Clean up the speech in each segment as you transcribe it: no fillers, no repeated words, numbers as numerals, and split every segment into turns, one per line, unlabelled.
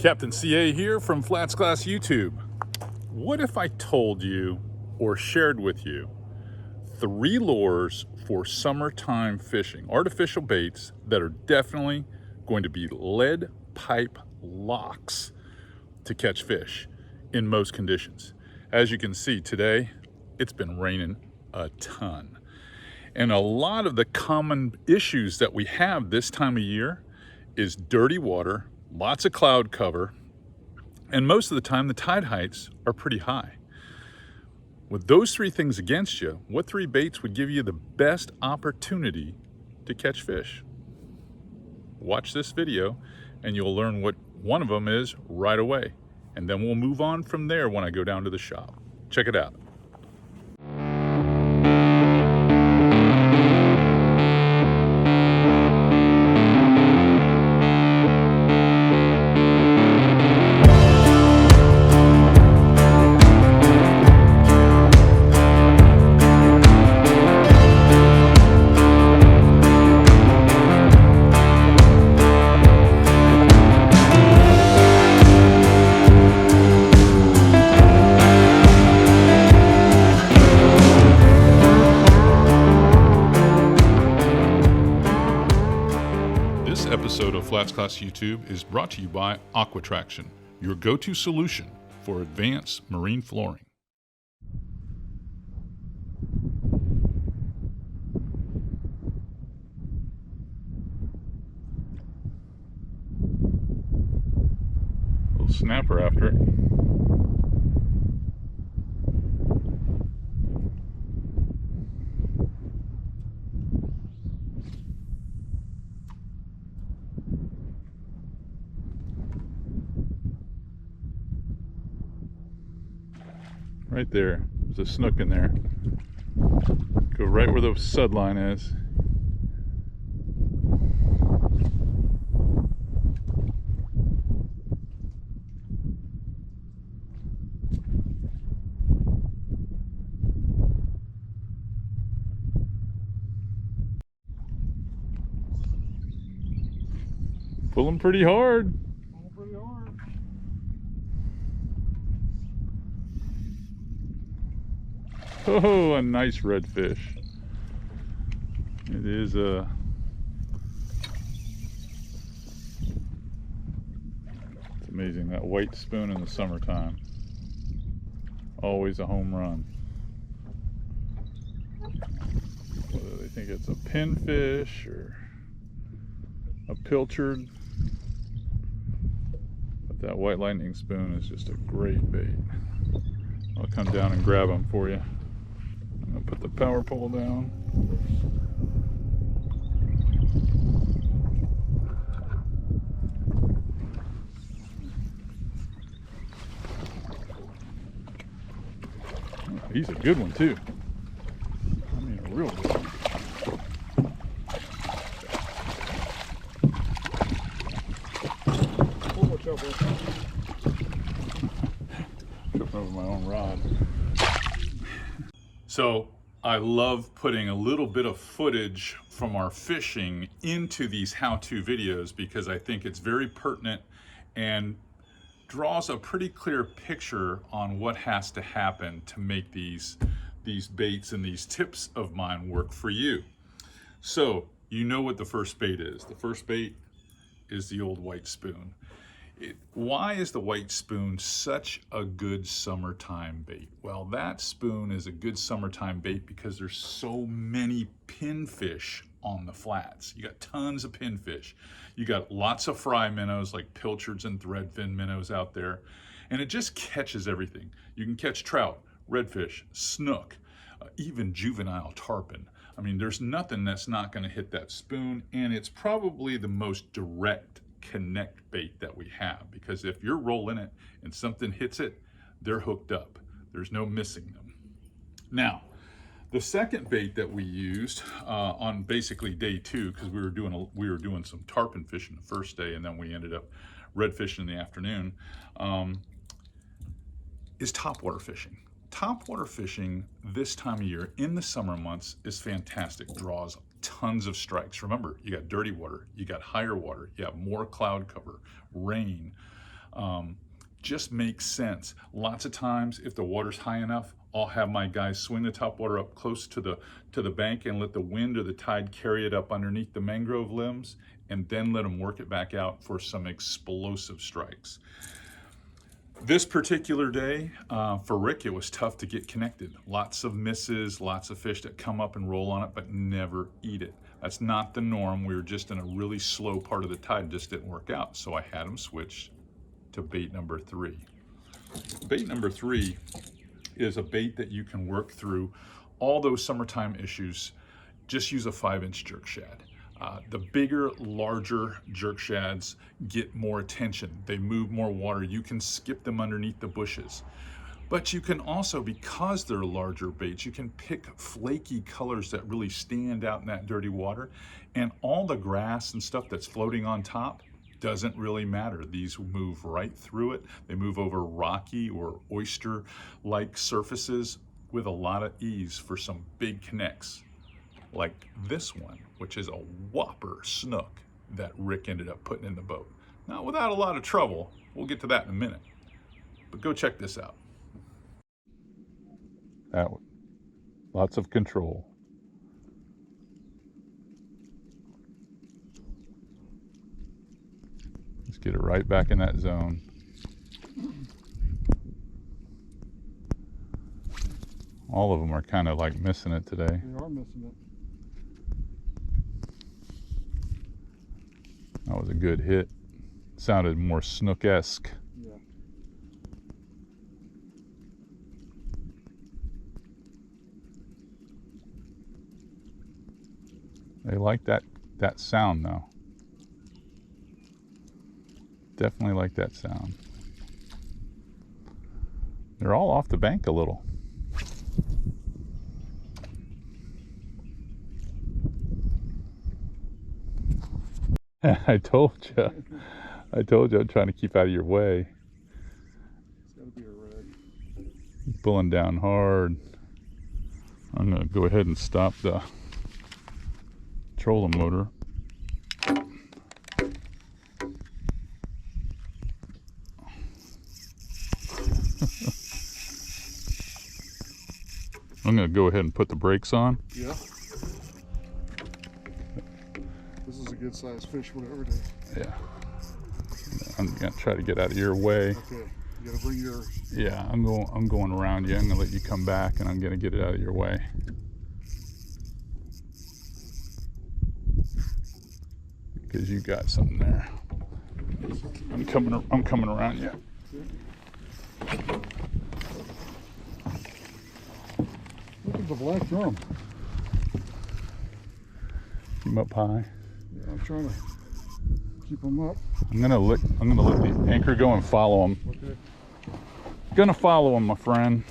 Captain C.A. here from Flats Class YouTube. What if I told you or shared with you 3 lures for summertime fishing, artificial baits that are definitely going to be lead pipe locks to catch fish in most conditions? As you can see today, it's been raining a ton. And a lot of the common issues that we have this time of year is dirty water, lots of cloud cover, and most of the time the tide heights are pretty high. With those 3 things against you, what 3 baits would give you the best opportunity to catch fish? Watch this video and you'll learn what one of them is right away. And then we'll move on from there when I go down to the shop. Check it out. This episode of Flats Class YouTube is brought to you by Aquatraction, your go-to solution for advanced marine flooring. Little snapper after it. Right there, there's a snook in there. Go right where the sud line is. Pull them pretty hard. Oh, a nice redfish. It is it's amazing, that white spoon in the summertime. Always a home run. Whether they think it's a pinfish or a pilchard. But that white lightning spoon is just a great bait. I'll come down and grab them for you. I'll put the power pole down. Oh, he's a good one too. I mean, a real good one. Tripping over my own rod. So I love putting a little bit of footage from our fishing into these how-to videos because I think it's very pertinent and draws a pretty clear picture on what has to happen to make these baits and these tips of mine work for you. So you know what the first bait is. The first bait is the old white spoon. Why is the white spoon such a good summertime bait? Well, that spoon is a good summertime bait because there's so many pinfish on the flats. You got tons of pinfish. You got lots of fry minnows like pilchards and threadfin minnows out there. And it just catches everything. You can catch trout, redfish, snook, even juvenile tarpon. I mean, there's nothing that's not going to hit that spoon, and it's probably the most direct connect bait that we have, because if you're rolling it and something hits it, they're hooked up. There's no missing them. Now, the second bait that we used on basically day 2, because we were doing some tarpon fishing the first day, and then we ended up redfishing in the afternoon, is topwater fishing. Topwater fishing this time of year in the summer months is fantastic. Draws tons of strikes. Remember, you got dirty water, you got higher water, you have more cloud cover, rain. just makes sense. Lots of times, if the water's high enough, I'll have my guys swing the top water up close to the bank and let the wind or the tide carry it up underneath the mangrove limbs, and then let them work it back out for some explosive strikes. This particular day, for Rick, it was tough to get connected. Lots of misses, lots of fish that come up and roll on it, but never eat it. That's not the norm. We were just in a really slow part of the tide, it just didn't work out. So I had him switch to bait number 3. Bait number 3 is a bait that you can work through all those summertime issues. Just use a 5-inch jerk shad. The bigger, larger jerk shads get more attention. They move more water. You can skip them underneath the bushes. But you can also, because they're larger baits, you can pick flaky colors that really stand out in that dirty water. And all the grass and stuff that's floating on top doesn't really matter. These move right through it. They move over rocky or oyster-like surfaces with a lot of ease for some big connects, like this one, which is a whopper snook that Rick ended up putting in the boat. Now, without a lot of trouble. We'll get to that in a minute. But go check this out. That one. Lots of control. Let's get it right back in that zone. All of them are kind of like missing it today.
They are missing it.
That was a good hit. Sounded more snook-esque.
Yeah.
They like that sound though. Definitely like that sound. They're all off the bank a little. I told you I'm trying to keep out of your way.
It's got to be a red.
Pulling down hard. I'm going to go ahead and stop the trolling motor. I'm going to go ahead and put the brakes on.
Yeah. This is a good sized fish, whatever it is.
Yeah. I'm going to try to get out of your way.
Okay. You got to bring your...
Yeah, I'm going around you. I'm going to let you come back and I'm going to get it out of your way. Because you got something there. I'm coming around you.
Look at the black drum.
Keep them up high.
Yeah, I'm trying to keep them up.
I'm gonna let the anchor go and follow them.
Okay.
Gonna follow them, my friend.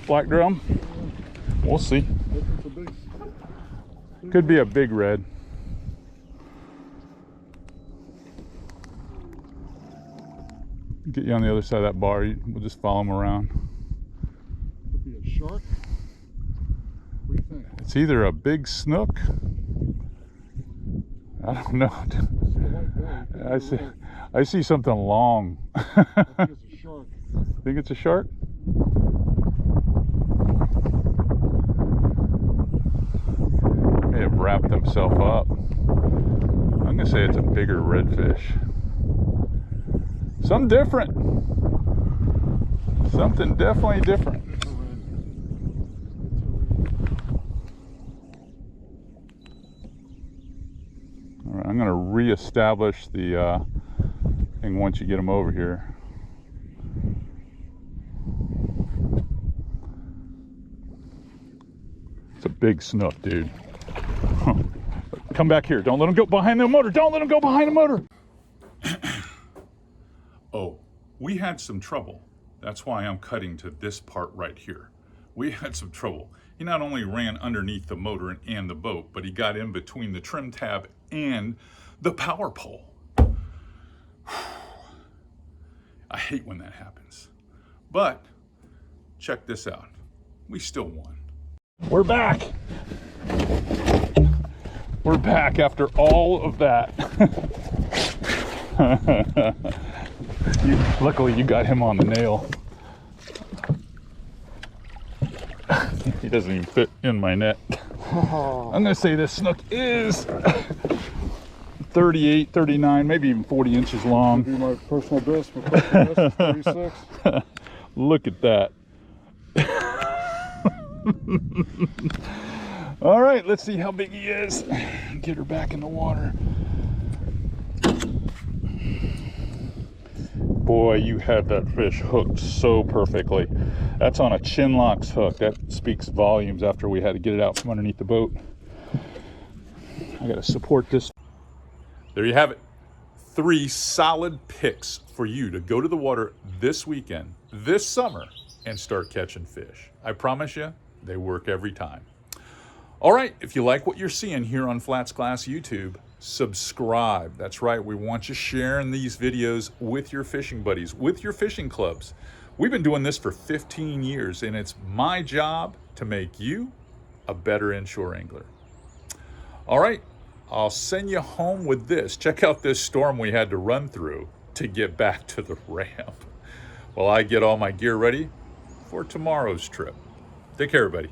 Black drum. We'll see.
It's a big
Could be a big red. Get you on the other side of that bar. We'll just follow them around.
Could be a shark. What do you think?
It's either a big snook. I don't know. I see something long.
I think it's a shark.
Think it's a shark? May have wrapped himself up. I'm gonna say it's a bigger redfish. Something different. Something definitely different.
It's a red.
All right, I'm gonna reestablish the thing once you get them over here. It's a big snook, dude. Come back here. Don't let him go behind the motor. Don't let him go behind the motor. Oh, we had some trouble. That's why I'm cutting to this part right here. We had some trouble. He not only ran underneath the motor and the boat, but he got in between the trim tab and the power pole. I hate when that happens. But check this out. We still won. We're back. We're back after all of that. Luckily you got him on the nail. He doesn't even fit in my net. I'm gonna say this snook is 38, 39, maybe even 40 inches long.
Be my personal best. My personal best is 36.
Look at that. All right, let's see how big he is. Get her back in the water. Boy, you had that fish hooked so perfectly. That's on a Chinlocks hook. That speaks volumes after we had to get it out from underneath the boat. I gotta support this. There you have it. 3 solid picks for you to go to the water this weekend, this summer, and start catching fish. I promise you, they work every time. All right, if you like what you're seeing here on Flats Glass YouTube, subscribe. That's right, we want you sharing these videos with your fishing buddies, with your fishing clubs. We've been doing this for 15 years, and it's my job to make you a better inshore angler. All right, I'll send you home with this. Check out this storm we had to run through to get back to the ramp while I get all my gear ready for tomorrow's trip. Take care, everybody.